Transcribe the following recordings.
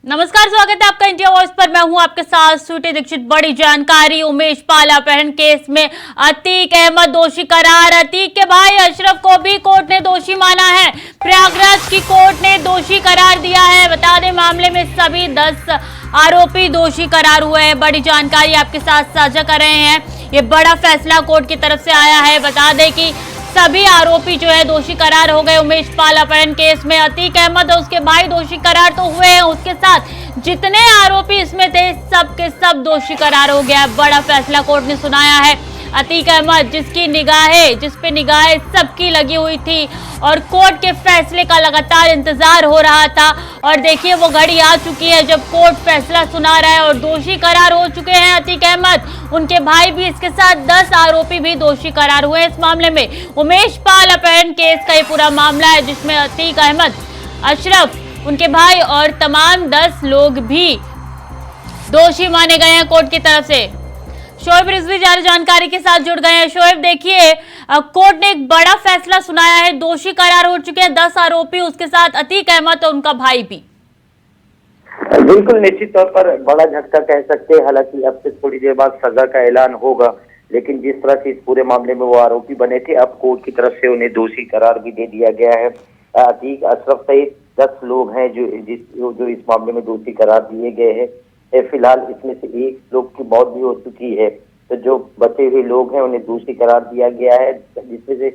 नमस्कार, स्वागत है आपका इंडिया वॉइस पर। मैं हूं आपके साथ स्वीटी दीक्षित। बड़ी जानकारी, उमेश पाल अपहरण केस में अतीक अहमद दोषी करार। अतीक के भाई अशरफ को भी कोर्ट ने दोषी माना है। प्रयागराज की कोर्ट ने दोषी करार दिया है। बता दें, मामले में सभी 10 आरोपी दोषी करार हुए हैं। बड़ी जानकारी आपके साथ साझा कर रहे हैं। ये बड़ा फैसला कोर्ट की तरफ से आया है। बता दें कि सभी आरोपी जो है दोषी करार हो गए। उमेश पाल अपहरण केस में अतीक अहमद और उसके भाई दोषी करार तो हुए हैं, उसके साथ जितने आरोपी इसमें थे सब के सब दोषी करार हो गया। बड़ा फैसला कोर्ट ने सुनाया है। अतीक अहमद जिस पे निगाहें सबकी लगी हुई थी और कोर्ट के फैसले का लगातार इंतजार हो रहा था, और देखिए वो घड़ी आ चुकी है जब कोर्ट फैसला सुना रहा है और दोषी करार हो चुके हैं अतीक अहमद। उनके भाई भी, इसके साथ 10 आरोपी भी दोषी करार हुए इस मामले में। उमेश पाल अपहरण केस का ये पूरा मामला है जिसमें अतीक अहमद, अशरफ, उनके भाई और तमाम 10 लोग भी दोषी माने गए हैं कोर्ट की तरफ से। शोएब रिजवी जारी जानकारी के साथ जुड़ गए हैं। शोएब, देखिए कोर्ट ने एक बड़ा फैसला सुनाया है। दोषी करार हो चुके हैं 10 आरोपी, उसके साथ अतीक अहमद और उनका भाई भी। बिल्कुल, निश्चित तौर पर बड़ा झटका कह सकते हैं। हालांकि अब से थोड़ी देर बाद सजा का ऐलान होगा, लेकिन जिस तरह से इस पूरे मामले में वो आरोपी बने थे, अब कोर्ट की तरफ से उन्हें दोषी करार भी दे दिया गया है। अतीक, अशरफ सहित 10 लोग हैं जो इस मामले में दोषी करार दिए गए हैं। फिलहाल इसमें से एक लोग की मौत भी हो चुकी है, तो जो बचे हुए लोग हैं उन्हें दोषी करार दिया गया है, जिसमें से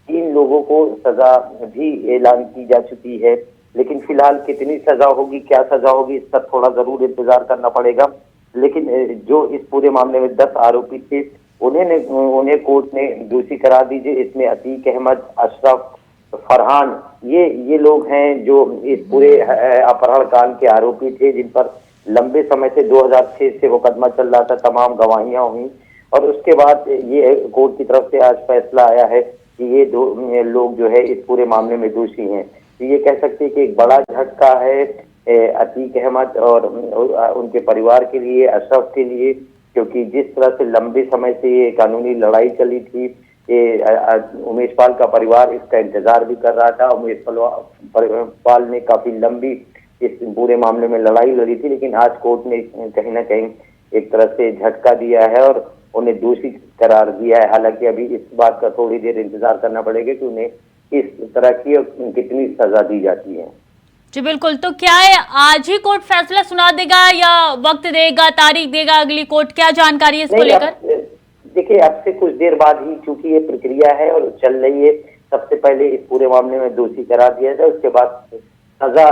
3 लोगों को सजा भी ऐलान की जा चुकी है। लेकिन फिलहाल कितनी सजा होगी, क्या सजा होगी, इसका थोड़ा जरूर इंतजार करना पड़ेगा। लेकिन जो इस पूरे मामले में 10 आरोपी थे उन्हें कोर्ट ने दोषी करार दीजिए। इसमें अतीक अहमद, अशरफ, फरहान, ये लोग हैं जो इस पूरे अपहरण कांड के आरोपी थे, जिन पर लंबे समय से 2006 से मुकदमा चल रहा था। तमाम गवाहियां हुई और उसके बाद ये कोर्ट की तरफ से आज फैसला आया है कि ये 2 लोग जो है इस पूरे मामले में दोषी हैं। तो ये कह सकते हैं कि एक बड़ा झटका है अतीक अहमद और उनके परिवार के लिए, अशरफ के लिए, क्योंकि जिस तरह से लंबे समय से ये कानूनी लड़ाई चली थी, उमेश पाल का परिवार इसका इंतजार भी कर रहा था। उमेश पाल ने काफी लंबी इस पूरे मामले में लड़ाई लड़ी थी, लेकिन आज कोर्ट ने कहीं ना कहीं एक तरह से झटका दिया है और उन्हें दोषी करार दिया है। हालांकि अभी इस बात का थोड़ी देर इंतजार करना पड़ेगा कि उन्हें इस तरह की कितनी सजा दी जाती है। जी बिल्कुल, तो क्या है, आज ही कोर्ट फैसला सुना देगा या वक्त देगा, तारीख देगा अगली कोर्ट? क्या जानकारी है इसको लेकर? देखिए, अब से कुछ देर बाद ही, चूंकि ये प्रक्रिया है और चल रही है, सबसे पहले इस पूरे मामले में दोषी करार दिया जाए, उसके बाद सजा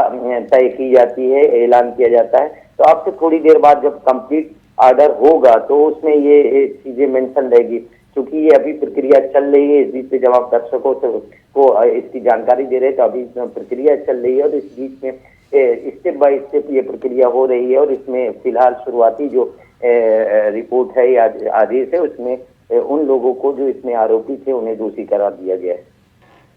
तय की जाती है, ऐलान किया जाता है। तो आपसे थोड़ी देर बाद जब कंप्लीट ऑर्डर होगा तो उसमें ये चीजें मेंशन रहेगी। क्योंकि ये अभी प्रक्रिया चल रही है, इस बीच में जब आप दर्शकों को इसकी जानकारी दे रहे हैं तो अभी प्रक्रिया चल रही है और इस बीच में स्टेप बाय स्टेप ये प्रक्रिया हो रही है। और इसमें फिलहाल शुरुआती जो रिपोर्ट है या आदेश है, उसमें उन लोगों को जो इसमें आरोपी थे उन्हें दोषी करार दिया गया है।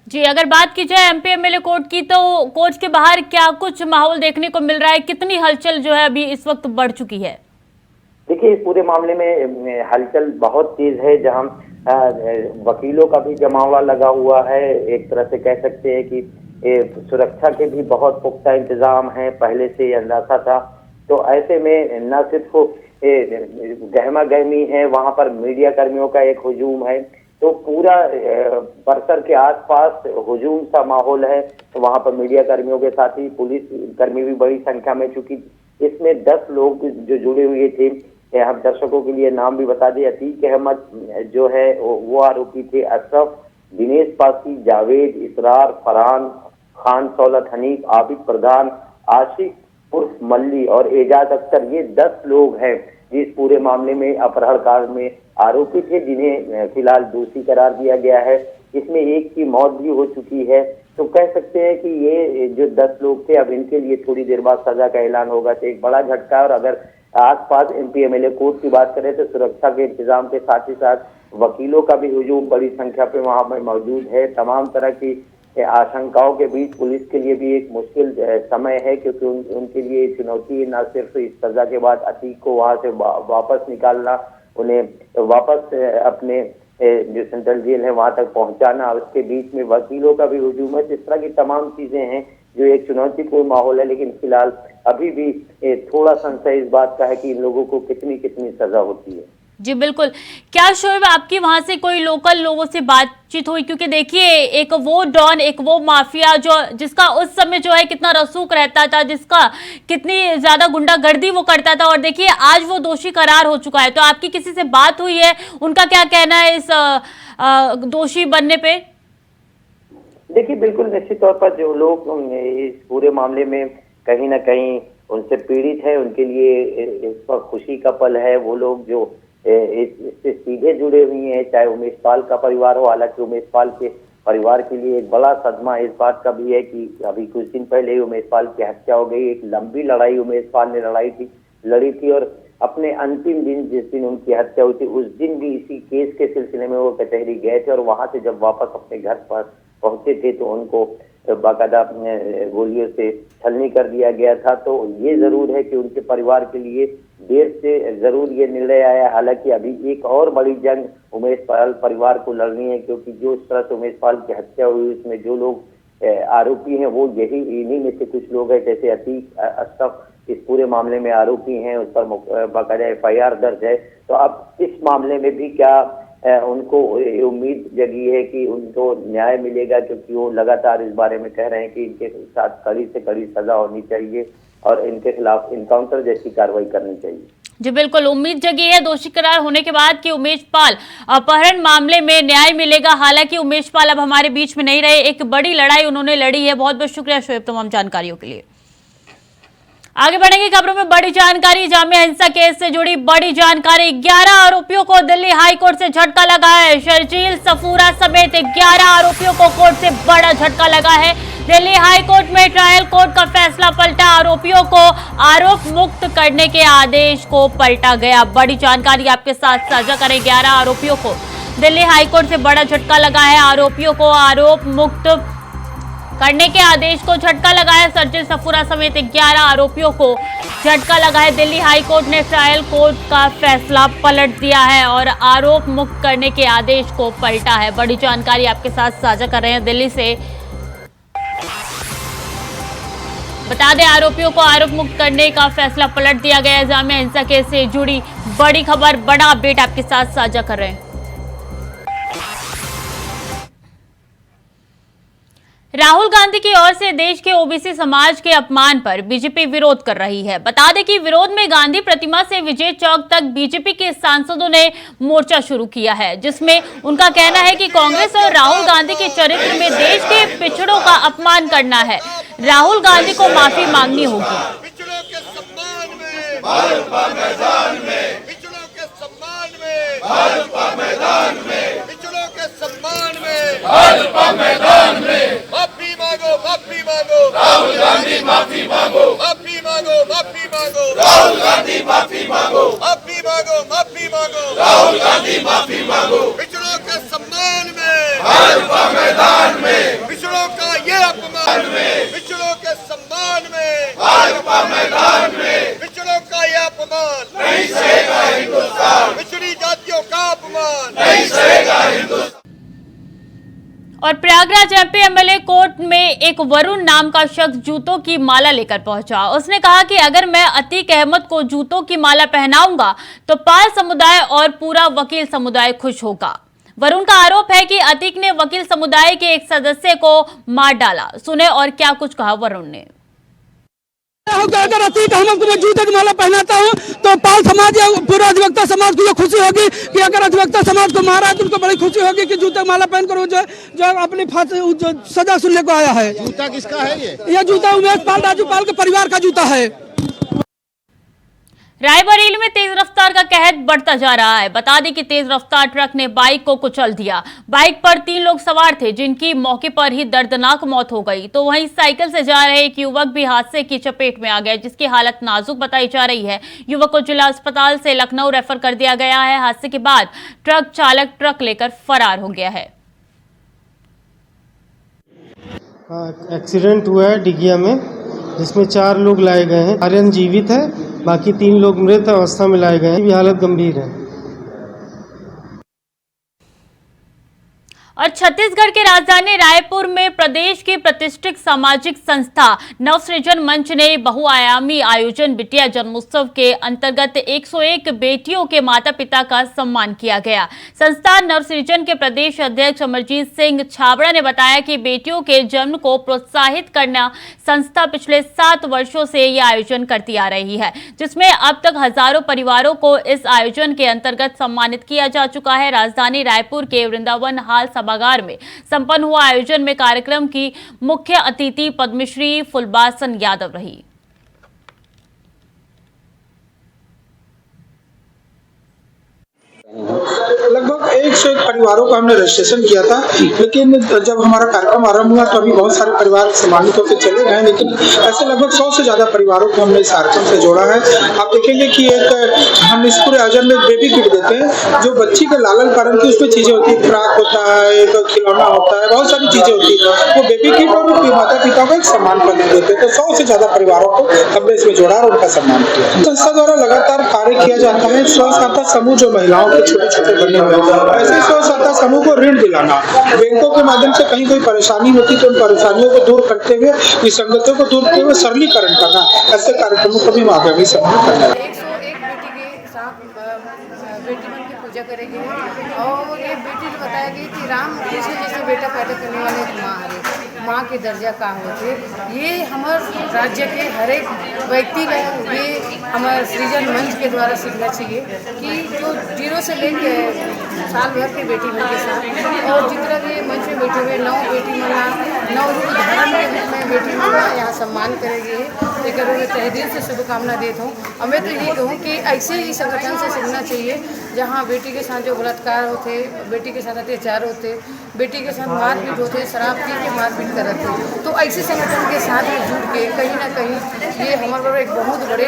जी, अगर बात की जाए एमपी एमएलए कोर्ट की, तो कोर्ट के बाहर क्या कुछ माहौल देखने को मिल रहा है? कितनी हलचल जो है अभी इस वक्त बढ़ चुकी है? देखिए, इस पूरे मामले में हलचल बहुत तेज है, जहां वकीलों का भी जमावड़ा लगा हुआ है। एक तरह से कह सकते हैं कि सुरक्षा के भी बहुत पुख्ता इंतजाम है, पहले से अंदाजा था। तो ऐसे में न सिर्फ गहमा गहमी है, वहां पर मीडिया कर्मियों का एक हुजूम है, तो पूरा परिसर के आसपास हुजूम सा माहौल है। तो वहां पर मीडिया कर्मियों के साथ ही पुलिस कर्मी भी बड़ी संख्या में, चूंकि इसमें 10 लोग जो जुड़े हुए थे, हम दर्शकों के लिए नाम भी बता दें। अतीक अहमद जो है वो आरोपी थे, अशरफ, दिनेश पासी, जावेद, इसरार, फरहान खान, सौलत हनीफ, आबिद प्रधान, आशिक उर्फ मल्ली और एजाज अख्तर, ये 10 लोग हैं जिस पूरे मामले में अपहरण कांड में आरोपी थे, जिन्हें फिलहाल दोषी करार दिया गया है। इसमें एक की मौत भी हो चुकी है। तो कह सकते हैं कि ये जो 10 लोग थे, अब इनके लिए थोड़ी देर बाद सजा का ऐलान होगा। तो एक बड़ा झटका। और अगर आसपास एमपी एमएलए कोर्ट की बात करें तो सुरक्षा के इंतजाम के साथ ही साथ वकीलों का भी हुजूम बड़ी संख्या पे वहां पर मौजूद है। तमाम तरह की आशंकाओं के बीच पुलिस के लिए भी एक मुश्किल समय है, क्योंकि उनके लिए चुनौती न सिर्फ इस सजा के बाद अतीक को वहां से वापस निकालना, उन्हें वापस अपने जो सेंट्रल जेल है वहां तक पहुंचाना, उसके बीच में वकीलों का भी हुजूम है। इस तरह की तमाम चीजें हैं जो एक चुनौतीपूर्ण माहौल है। लेकिन फिलहाल अभी भी थोड़ा संशय इस बात का है कि इन लोगों को कितनी कितनी सजा होती है। जी बिल्कुल। क्या शोएब आपकी वहां से कोई लोकल लोगों से बातचीत हुई? क्योंकि देखिए एक वो डॉन, एक वो माफिया जो जिसका उस समय जो है कितना रसूख रहता था, जिसका कितनी ज्यादा गुंडागर्दी वो करता था, और देखिए आज वो दोषी करार हो चुका है। तो आपकी किसी से बात हुई है? उनका क्या कहना है इस दोषी बनने पे? देखिए बिल्कुल निश्चित तौर पर जो लोग इस पूरे मामले में कहीं ना कहीं उनसे पीड़ित है, उनके लिए इस पर खुशी का पल है। वो लोग जो इससे सीधे जुड़े हुए हैं, चाहे उमेश पाल का परिवार हो। हालांकि उमेश पाल के परिवार के लिए एक बड़ा सदमा इस बात का भी है कि अभी कुछ दिन पहले ही उमेश पाल की हत्या हो गई। एक लंबी लड़ाई उमेश पाल ने लड़ी थी और अपने अंतिम दिन जिस दिन उनकी हत्या हुई थी उस दिन भी इसी केस के सिलसिले में वो कचहरी गए थे और वहां से जब वापस अपने घर पर पहुंचे थे तो उनको बाकायदा गोलियों से छलनी कर दिया गया था। तो ये जरूर है कि उनके परिवार के लिए देर से जरूर ये निर्णय आया। हालांकि अभी एक और बड़ी जंग उमेश पाल परिवार को लड़नी है, क्योंकि जो इस तरह से उमेश पाल की हत्या हुई उसमें जो लोग आरोपी हैं वो इन्हीं में से कुछ लोग हैं। जैसे अतीक अशरफ इस पूरे मामले में आरोपी हैं, उस पर बाकायदा FIR दर्ज है। तो अब इस मामले में भी क्या उनको उम्मीद जगी है कि उनको न्याय मिलेगा, क्योंकि वो लगातार इस बारे में कह रहे हैं कि इनके साथ कड़ी से कड़ी सजा होनी चाहिए और इनके खिलाफ इनकाउंटर जैसी कार्रवाई करनी चाहिए। जी बिल्कुल, उम्मीद जगी है दोषी करार होने के बाद कि उमेश पाल अपहरण मामले में न्याय मिलेगा। हालांकि उमेश पाल अब हमारे बीच में नहीं रहे, एक बड़ी लड़ाई उन्होंने लड़ी है। बहुत बहुत शुक्रिया शोएब तमाम जानकारियों के लिए। आगे बढ़ेंगे खबरों में बड़ी जानकारी, जामिया हिंसा केस से जुड़ी बड़ी जानकारी। 11 आरोपियों को दिल्ली हाईकोर्ट से झटका लगा है। शर्जील सफूरा समेत 11 आरोपियों को कोर्ट से बड़ा झटका लगा है। दिल्ली हाईकोर्ट में ट्रायल कोर्ट का फैसला पलटा, आरोपियों को आरोप मुक्त करने के आदेश को पलटा गया। बड़ी जानकारी आपके साथ साझा करें। 11 आरोपियों को दिल्ली हाईकोर्ट से बड़ा झटका लगा है। आरोपियों को आरोप मुक्त करने के आदेश को झटका लगा है। शर्जील सफूरा समेत 11 आरोपियों को झटका लगा है। दिल्ली हाईकोर्ट ने ट्रायल कोर्ट का फैसला पलट दिया है और आरोप मुक्त करने के आदेश को पलटा है। बड़ी जानकारी आपके साथ साझा कर रहे हैं दिल्ली से। बता दें आरोपियों को आरोप मुक्त करने का फैसला पलट दिया गया है। जामिया हिंसा केस से जुड़ी बड़ी खबर, बड़ा अपडेट आपके साथ साझा कर रहे हैं। राहुल गांधी की ओर से देश के ओबीसी समाज के अपमान पर बीजेपी विरोध कर रही है। बता दें कि विरोध में गांधी प्रतिमा से विजय चौक तक बीजेपी के सांसदों ने मोर्चा शुरू किया है, जिसमें उनका कहना है कि कांग्रेस और राहुल गांधी के चरित्र में देश के पिछड़ों का अपमान करना है। राहुल गांधी को माफी मांगनी होगी। पिछड़ों के सम्मान में भाजपा मैदान में, पिछड़ों के सम्मान में भाजपा मैदान में, पिछड़ों के सम्मान में भाजपा मैदान में। माफी मांगो, माफी मांगो, राहुल गांधी माफी मांगो, माफी मांगो, माफी मांगो, राहुल गांधी माफी मांगो, माफी मांगो, माफी मांगो, राहुल गांधी माफी मांगो। पिछड़ों के सम्मान में भाजपा मैदान में, पिछड़ों का ये अपमान में, पिछड़ों के सम्मान में भाजपा मैदान में, पिछड़ों का ये अपमान नहीं सहेगा हिंदुस्तान, पिछड़ी जातियों का अपमान नहीं सहेगा हिंदुस्तान। और प्रयागराज MP MLA कोर्ट में एक वरुण नाम का शख्स जूतों की माला लेकर पहुंचा। उसने कहा कि अगर मैं अतीक अहमद को जूतों की माला पहनाऊंगा तो पाल समुदाय और पूरा वकील समुदाय खुश होगा। वरुण का आरोप है कि अतीक ने वकील समुदाय के एक सदस्य को मार डाला। सुने और क्या कुछ कहा वरुण ने। अगर अतीक अहमद को मैं जूते की माला पहनाता हूँ तो पाल समाज या पूरा अधिवक्ता समाज को ये खुशी होगी कि अगर अधिवक्ता समाज को मारा है तो उनको बड़ी खुशी होगी कि जूते की माला पहनकर जो अपनी फांसी जो सजा सुनने को आया है। जूता किसका है ये जूता उमेश पाल, राजू पाल के परिवार का जूता है। रायबरेली में तेज रफ्तार का कहर बढ़ता जा रहा है। बता दें कि तेज रफ्तार ट्रक ने बाइक को कुचल दिया। बाइक पर 3 लोग सवार थे, जिनकी मौके पर ही दर्दनाक मौत हो गई। तो वहीं साइकिल से जा रहे एक युवक भी हादसे की चपेट में आ गया, जिसकी हालत नाजुक बताई जा रही है। युवक को जिला अस्पताल से लखनऊ रेफर कर दिया गया है। हादसे के बाद ट्रक चालक ट्रक लेकर फरार हो गया है। एक्सीडेंट हुआ है डिगिया में, जिसमें 4 लोग लाए गए हैं। आर्यन जीवित है, बाकी 3 लोग मृत अवस्था में लाए गए हैं। हालत गंभीर है। और छत्तीसगढ़ के राजधानी रायपुर में प्रदेश की प्रतिष्ठित सामाजिक संस्था नवसृजन मंच ने बहुआयामी आयोजन बिटिया जन्मोत्सव के अंतर्गत 101 बेटियों के माता पिता का सम्मान किया गया। संस्था नवसृजन के प्रदेश अध्यक्ष अमरजीत सिंह छाबड़ा ने बताया कि बेटियों के जन्म को प्रोत्साहित करना संस्था पिछले 7 वर्षों से ये आयोजन करती आ रही है, जिसमें अब तक हजारों परिवारों को इस आयोजन के अंतर्गत सम्मानित किया जा चुका है। राजधानी रायपुर के वृंदावन हाल सभागार में संपन्न हुआ आयोजन में कार्यक्रम की मुख्य अतिथि पद्मश्री फुलबासन यादव रही। लगभग 101 परिवारों का हमने रजिस्ट्रेशन किया था, लेकिन जब हमारा कार्यक्रम आरंभ हुआ तो अभी बहुत सारे परिवार सम्मानित होकर चले गए, लेकिन ऐसे लगभग 100 से ज्यादा परिवारों को हमने इस कार्यक्रम से जोड़ा है। आप देखेंगे कि हम इस पूरे आयोजन में बेबी किट देते हैं, जो बच्ची के लालन पालन की उसमें चीजें होती है, फ्रॉक होता है, एक खिलौना होता है, बहुत सारी चीजें होती है। वो बेबी किट और माता पिता को एक सम्मान पत्र देते हैं। तो 100 से ज्यादा परिवारों को हमने इसमें जोड़ा और उनका सम्मान किया। संस्था द्वारा लगातार कार्य किया जाता है। स्व सहायता समूह जो महिलाओं के छोटे छोटे बने हुए ऐसे स्व सहायता समूह को ऋण दिलाना, बैंकों के माध्यम से कहीं कोई परेशानी होती तो उन परेशानियों को दूर करते हुए, विसंगतियों को दूर करते हुए सरलीकरण करना, ऐसे कार्यक्रमों को भी आगामी समय में करना। 101 बेटी के साथ बेटी बन की पूजा करेंगे और ये बेटी ने बताया कि राम कृष्ण जैसे बेटा पैदा करने वाले माँ के दर्जा का होते। ये हमारे राज्य के हर एक व्यक्ति का ये हमारे सृजन मंच के द्वारा सीखना चाहिए कि जो 0 से लेकर साल भर के बेटी के साथ और जितना भी मंच में बैठे हुए 9 बेटी मना 9 रूप धारण के रूप में बेटी मना यहाँ सम्मान करेंगे। लेकर मैं तहे दिल से शुभकामना देता हूँ। और मैं तो यही कहूँ कि ऐसे ही संगठन से सीखना चाहिए जहाँ बेटी के साथ जो बलात्कार होते, बेटी के साथ अत्याचार होते, बेटी के साथ मारपीट होते, शराब पी के मारपीट करते, तो ऐसे संगठन के साथ में जुड़ के कहीं ना कहीं ये हमारे एक बहुत बड़े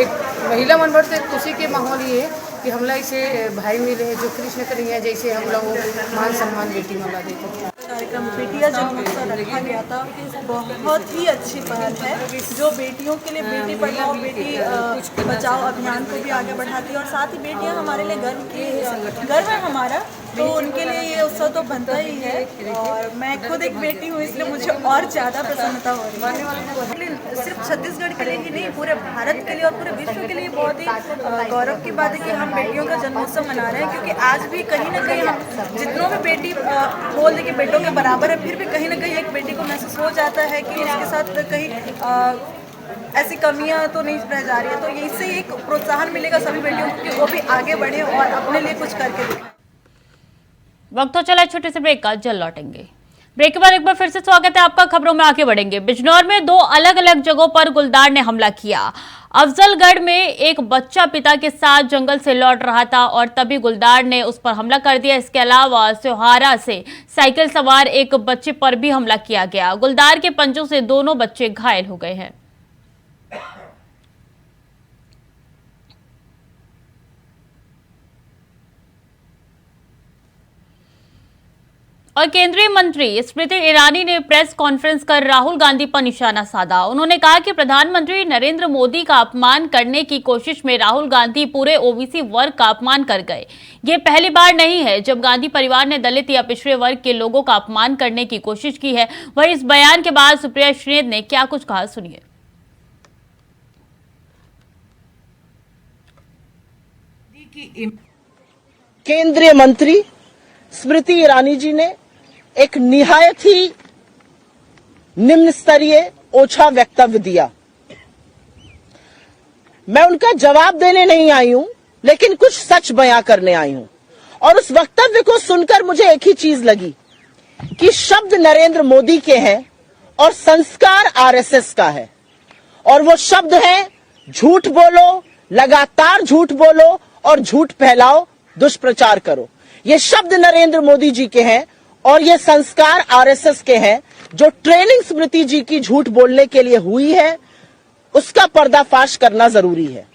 एक महिला मन बढ़ते खुशी के माहौल ये है कि हम लोग इसे भाई मिले हैं जो कृष्ण करेंगे, जैसे हम लोग मान सम्मान बेटी मला देते हैं। कार्यक्रम बेटियां जन्मोत्सव रखा गया था, बहुत ही अच्छी पहल है जो बेटियों के लिए बेटी पढ़ाओ बेटी बचाओ अभियान को भी आगे बढ़ाती है और साथ ही बेटियां हमारे लिए गर्व है हमारा, तो उनके लिए ये उत्सव तो बनता ही है। और मैं खुद एक बेटी हूँ इसलिए मुझे और ज़्यादा प्रसन्नता हो रही है। सिर्फ छत्तीसगढ़ के लिए ही नहीं, पूरे भारत के लिए और पूरे विश्व के लिए बहुत ही गौरव की बात है कि हम बेटियों का जन्मोत्सव मना रहे हैं, क्योंकि आज भी कहीं ना कहीं हम जितनों में बेटी बोल दे कि बेटों के बराबर है, फिर भी कहीं ना कहीं एक बेटी को महसूस हो जाता है कि उसके साथ कहीं ऐसी कमियां तो नहीं रह जा रही है। तो इससे एक प्रोत्साहन मिलेगा सभी बेटियों को कि वो भी आगे बढ़े और अपने लिए कुछ करके दिखाएं। वक्त हो चला छोटे से ब्रेक का, जल्द लौटेंगे। ब्रेक के बाद एक बार फिर से स्वागत है आपका। खबरों में आगे बढ़ेंगे। बिजनौर में 2 अलग अलग जगहों पर गुलदार ने हमला किया। अफजलगढ़ में एक बच्चा पिता के साथ जंगल से लौट रहा था और तभी गुलदार ने उस पर हमला कर दिया। इसके अलावा सोहारा से साइकिल सवार एक बच्चे पर भी हमला किया गया। गुलदार के पंजों से दोनों बच्चे घायल हो गए हैं। और केंद्रीय मंत्री स्मृति ईरानी ने प्रेस कॉन्फ्रेंस कर राहुल गांधी पर निशाना साधा। उन्होंने कहा कि प्रधानमंत्री नरेंद्र मोदी का अपमान करने की कोशिश में राहुल गांधी पूरे ओबीसी वर्ग का अपमान कर गए। ये पहली बार नहीं है जब गांधी परिवार ने दलित या पिछड़े वर्ग के लोगों का अपमान करने की कोशिश की है। वहीं इस बयान के बाद सुप्रिया श्रीनेत ने क्या कुछ कहा, सुनिए। केंद्रीय मंत्री स्मृति ईरानी जी ने एक निहायत ही निम्न स्तरीय ओछा वक्तव्य दिया। मैं उनका जवाब देने नहीं आई हूं, लेकिन कुछ सच बयां करने आई हूं। और उस वक्तव्य को सुनकर मुझे एक ही चीज लगी कि शब्द नरेंद्र मोदी के हैं और संस्कार आरएसएस का है। और वो शब्द है झूठ बोलो, लगातार झूठ बोलो और झूठ फैलाओ, दुष्प्रचार करो। ये शब्द नरेंद्र मोदी जी के हैं और ये संस्कार आरएसएस के हैं। जो ट्रेनिंग स्मृति जी की झूठ बोलने के लिए हुई है, उसका पर्दाफाश करना जरूरी है।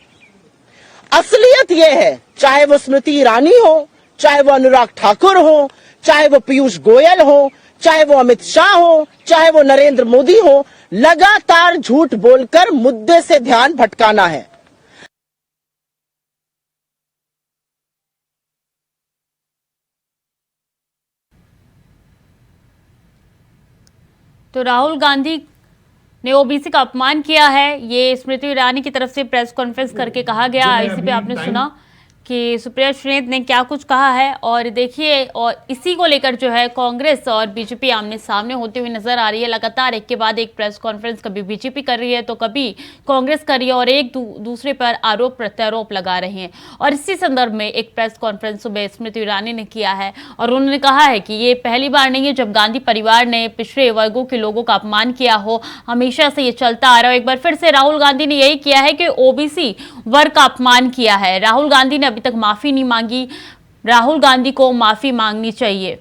असलियत यह है, चाहे वो स्मृति ईरानी हो, चाहे वो अनुराग ठाकुर हो, चाहे वो पीयूष गोयल हो, चाहे वो अमित शाह हो, चाहे वो नरेंद्र मोदी हो, लगातार झूठ बोलकर मुद्दे से ध्यान भटकाना है। तो राहुल गांधी ने ओबीसी का अपमान किया है, ये स्मृति ईरानी की तरफ से प्रेस कॉन्फ्रेंस करके कहा गया। इसी पे आपने सुना कि सुप्रिया श्रीनेत ने क्या कुछ कहा है। और देखिए, और इसी को लेकर जो है कांग्रेस और बीजेपी आमने सामने होती हुई नजर आ रही है। लगातार एक के बाद एक प्रेस कॉन्फ्रेंस कभी बीजेपी कर रही है तो कभी कांग्रेस कर रही है और एक दूसरे पर आरोप प्रत्यारोप लगा रहे हैं। और इसी संदर्भ में एक प्रेस कॉन्फ्रेंस सुबह स्मृति ईरानी ने किया है और उन्होंने कहा है कि ये पहली बार नहीं है जब गांधी परिवार ने पिछड़े वर्गों के लोगों का अपमान किया हो, हमेशा से ये चलता आ रहा है। एक बार फिर से राहुल गांधी ने यही किया है कि ओबीसी वर्ग का अपमान किया है। राहुल गांधी ने अभी तक माफी नहीं मांगी, राहुल गांधी को माफी मांगनी चाहिए।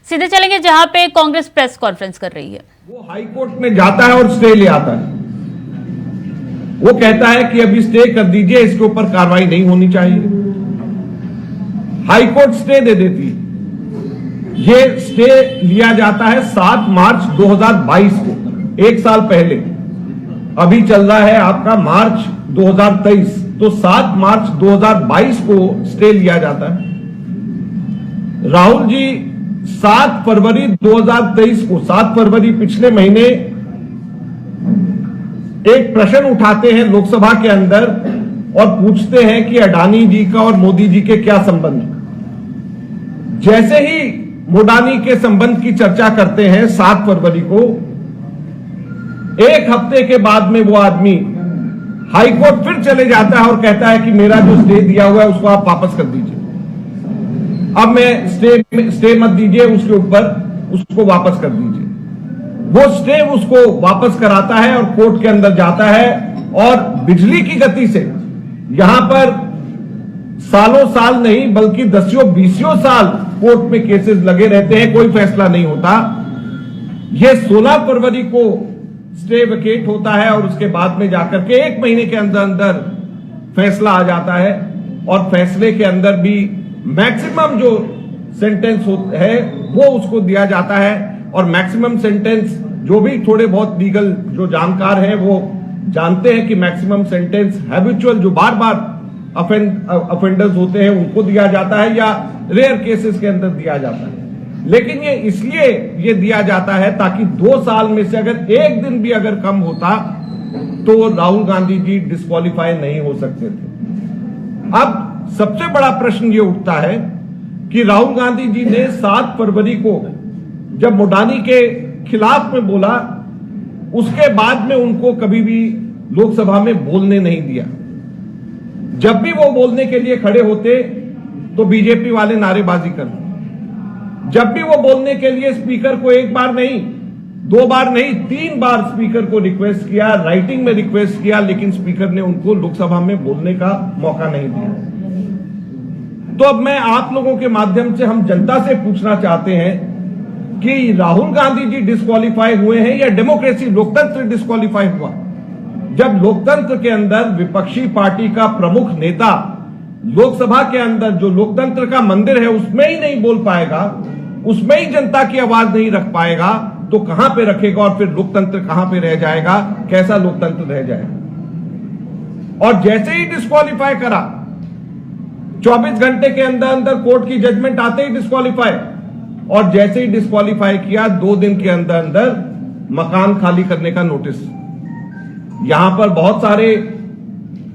सीधे चलेंगे जहां पे कांग्रेस प्रेस कॉन्फ्रेंस कर रही है। वो हाई कोर्ट में जाता है और स्टे ले आता है। वो कहता है कि अभी स्टे कर दीजिए, इसके ऊपर कार्रवाई नहीं होनी चाहिए। हाई कोर्ट स्टे दे देती है। ये स्टे लिया जाता है 7 मार्च 2022 को, एक साल पहले। अभी चल रहा है आपका मार्च 2023, तो 7 मार्च 2022 को स्टे लिया जाता है। राहुल जी 7 फरवरी 2023 को, 7 फरवरी पिछले महीने, एक प्रश्न उठाते हैं लोकसभा के अंदर और पूछते हैं कि अडानी जी का और मोदी जी के क्या संबंध है। जैसे ही मोडानी के संबंध की चर्चा करते हैं 7 फरवरी को, एक हफ्ते के बाद में वो आदमी हाई कोर्ट फिर चले जाता है और कहता है कि मेरा जो स्टे दिया हुआ है उसको आप वापस कर दीजिए। अब मैं स्टे मत दीजिए, उसके ऊपर उसको वापस कर दीजिए। वो स्टे उसको वापस कराता है और कोर्ट के अंदर जाता है और बिजली की गति से यहां पर सालों साल नहीं बल्कि 10-20 साल कोर्ट में केसेस लगे रहते हैं, कोई फैसला नहीं होता। ये 16 फरवरी को स्टे वेकेट होता है और उसके बाद में जाकर के 1 महीने के अंदर अंदर फैसला आ जाता है। और फैसले के अंदर भी मैक्सिमम जो सेंटेंस है वो उसको दिया जाता है। और मैक्सिमम सेंटेंस, जो भी थोड़े बहुत लीगल जो जानकार हैं वो जानते हैं कि मैक्सिमम सेंटेंस हैबिचुअल जो बार बार अफेंडर्स होते हैं उनको दिया जाता है या रेयर केसेस के अंदर दिया जाता है। लेकिन ये इसलिए ये दिया जाता है ताकि 2 साल में से अगर एक दिन भी अगर कम होता तो राहुल गांधी जी डिस्क्वालीफाई नहीं हो सकते थे। अब सबसे बड़ा प्रश्न ये उठता है कि राहुल गांधी जी ने 7 फरवरी को जब मोडानी के खिलाफ में बोला, उसके बाद में उनको कभी भी लोकसभा में बोलने नहीं दिया। जब भी वो बोलने के लिए खड़े होते तो बीजेपी वाले नारेबाजी करते। जब भी वो बोलने के लिए स्पीकर को 1 बार नहीं, 2 बार नहीं, 3 बार स्पीकर को रिक्वेस्ट किया, राइटिंग में रिक्वेस्ट किया, लेकिन स्पीकर ने उनको लोकसभा में बोलने का मौका नहीं दिया। तो अब मैं आप लोगों के माध्यम से हम जनता से पूछना चाहते हैं कि राहुल गांधी जी डिस्क्वालीफाई हुए हैं या डेमोक्रेसी, लोकतंत्र डिस्क्वालीफाई हुआ? जब लोकतंत्र के अंदर विपक्षी पार्टी का प्रमुख नेता लोकसभा के अंदर जो लोकतंत्र का मंदिर है उसमें ही नहीं बोल पाएगा, उसमें ही जनता की आवाज नहीं रख पाएगा, तो कहां पे रखेगा? और फिर लोकतंत्र कहां पे रह जाएगा? कैसा लोकतंत्र रह जाएगा? और जैसे ही डिस्क्वालीफाई करा, 24 घंटे के अंदर अंदर कोर्ट की जजमेंट आते ही डिस्क्वालीफाई, और जैसे ही डिस्क्वालीफाई किया 2 दिन के अंदर अंदर मकान खाली करने का नोटिस। यहां पर बहुत सारे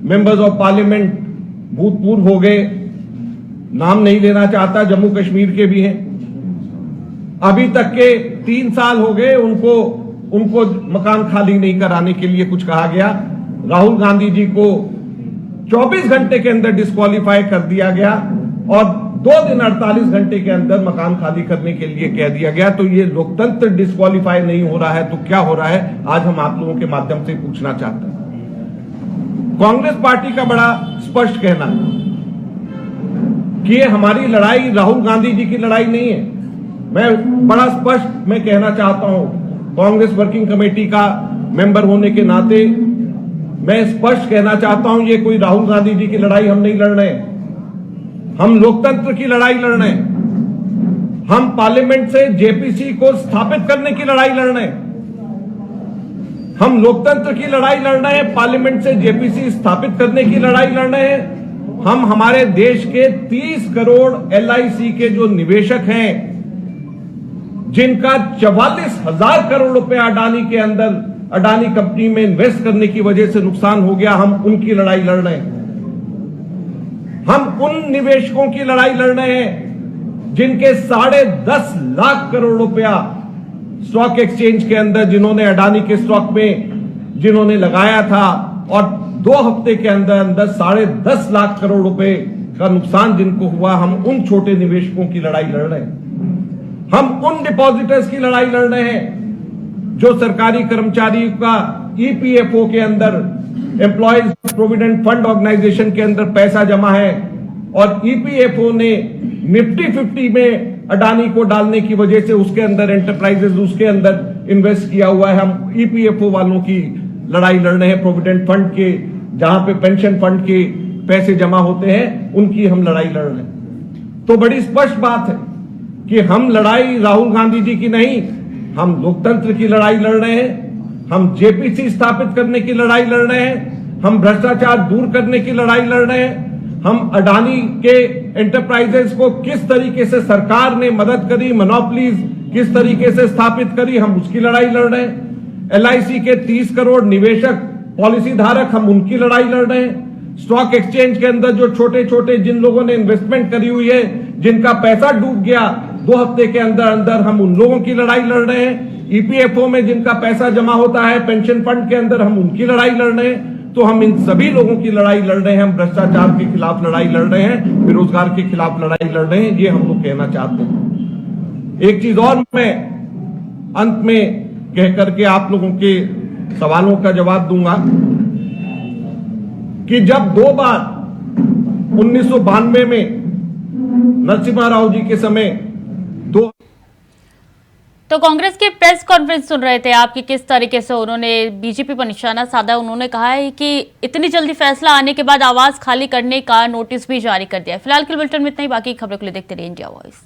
मेंबर्स ऑफ पार्लियामेंट भूतपूर्व हो गए, नाम नहीं लेना चाहता, जम्मू कश्मीर के भी हैं, अभी तक के 3 साल हो गए, उनको मकान खाली नहीं कराने के लिए कुछ कहा गया। राहुल गांधी जी को 24 घंटे के अंदर डिस्क्वालीफाई कर दिया गया और 2 दिन 48 घंटे के अंदर मकान खाली करने के लिए कह दिया गया। तो ये लोकतंत्र डिस्क्वालीफाई नहीं हो रहा है तो क्या हो रहा है? आज हम आप लोगों के माध्यम से पूछना चाहते हैं। कांग्रेस पार्टी का बड़ा स्पष्ट कहना है कि ये हमारी लड़ाई राहुल गांधी जी की लड़ाई नहीं है। मैं बड़ा स्पष्ट मैं कहना चाहता हूं, कांग्रेस वर्किंग कमेटी का मेंबर होने के नाते मैं स्पष्ट कहना चाहता हूं, ये कोई राहुल गांधी जी की लड़ाई हम नहीं लड़ रहे हैं। हम लोकतंत्र की लड़ाई लड़ रहे हैं। हम पार्लियामेंट से जेपीसी को स्थापित करने की लड़ाई लड़ रहे हैं। हम लोकतंत्र की लड़ाई लड़ रहे हैं, पार्लियामेंट से जेपीसी स्थापित करने की लड़ाई लड़ रहे हैं। हम हमारे देश के 30 करोड़ LIC के जो निवेशक हैं, जिनका 44,000 करोड़ रुपए अडानी के अंदर, अडानी कंपनी में इन्वेस्ट करने की वजह से नुकसान हो गया, हम उनकी लड़ाई लड़ रहे हैं। हम उन निवेशकों की लड़ाई लड़ रहे हैं जिनके 10.5 लाख करोड़ रुपया स्टॉक एक्सचेंज के अंदर, जिन्होंने अडानी के स्टॉक में जिन्होंने लगाया था, और 2 हफ्ते के अंदर अंदर 10.5 लाख करोड़ रुपए का नुकसान जिनको हुआ, हम उन छोटे निवेशकों की लड़ाई लड़ रहे हैं। हम उन डिपॉजिटर्स की लड़ाई लड़ रहे हैं जो सरकारी कर्मचारियों का EPFO के अंदर, एम्प्लॉयज प्रोविडेंट फंड ऑर्गेनाइजेशन के अंदर पैसा जमा है, और EPFO ने निफ्टी 50 में अडानी को डालने की वजह से उसके अंदर एंटरप्राइजेस उसके अंदर इन्वेस्ट किया हुआ है। हम EPFO वालों की लड़ाई लड़ रहे हैं, प्रोविडेंट फंड के, जहां पे पेंशन फंड के पैसे जमा होते हैं, उनकी हम लड़ाई लड़ रहे हैं। तो बड़ी स्पष्ट बात है कि हम लड़ाई राहुल गांधी जी की नहीं, हम लोकतंत्र की लड़ाई लड़ रहे हैं, हम JPC स्थापित करने की लड़ाई लड़ रहे हैं, हम भ्रष्टाचार दूर करने की लड़ाई लड़ रहे हैं, हम अडानी के एंटरप्राइजेस को किस तरीके से सरकार ने मदद करी, मोनोपोलीज किस तरीके से स्थापित करी, हम उसकी लड़ाई लड़ रहे हैं। LIC के 30 करोड़ निवेशक, पॉलिसी धारक, हम उनकी लड़ाई लड़ रहे हैं। स्टॉक एक्सचेंज के अंदर जो छोटे छोटे जिन लोगों ने इन्वेस्टमेंट करी हुई है, जिनका पैसा डूब गया 2 हफ्ते के अंदर अंदर, हम उन लोगों की लड़ाई लड़ रहे हैं। EPFO में जिनका पैसा जमा होता है पेंशन फंड के अंदर, हम उनकी लड़ाई लड़ रहे हैं। तो हम इन सभी लोगों की लड़ाई लड़ रहे हैं। हम भ्रष्टाचार के खिलाफ लड़ाई लड़ रहे हैं, बेरोजगार के खिलाफ लड़ाई लड़ रहे हैं, ये हम लोग कहना चाहते हैं। एक चीज और मैं अंत में कह करके आप लोगों के सवालों का जवाब दूंगा कि जब 2 बार 1992 में नरसिम्हा राव जी के समय तो कांग्रेस की प्रेस कॉन्फ्रेंस सुन रहे थे आप कि किस तरीके से उन्होंने बीजेपी पर निशाना साधा। उन्होंने कहा है कि इतनी जल्दी फैसला आने के बाद आवाज खाली करने का नोटिस भी जारी कर दिया है। फिलहाल के बुलेटिन में इतना ही, बाकी खबरों के लिए देखते रहिए इंडिया वॉइस।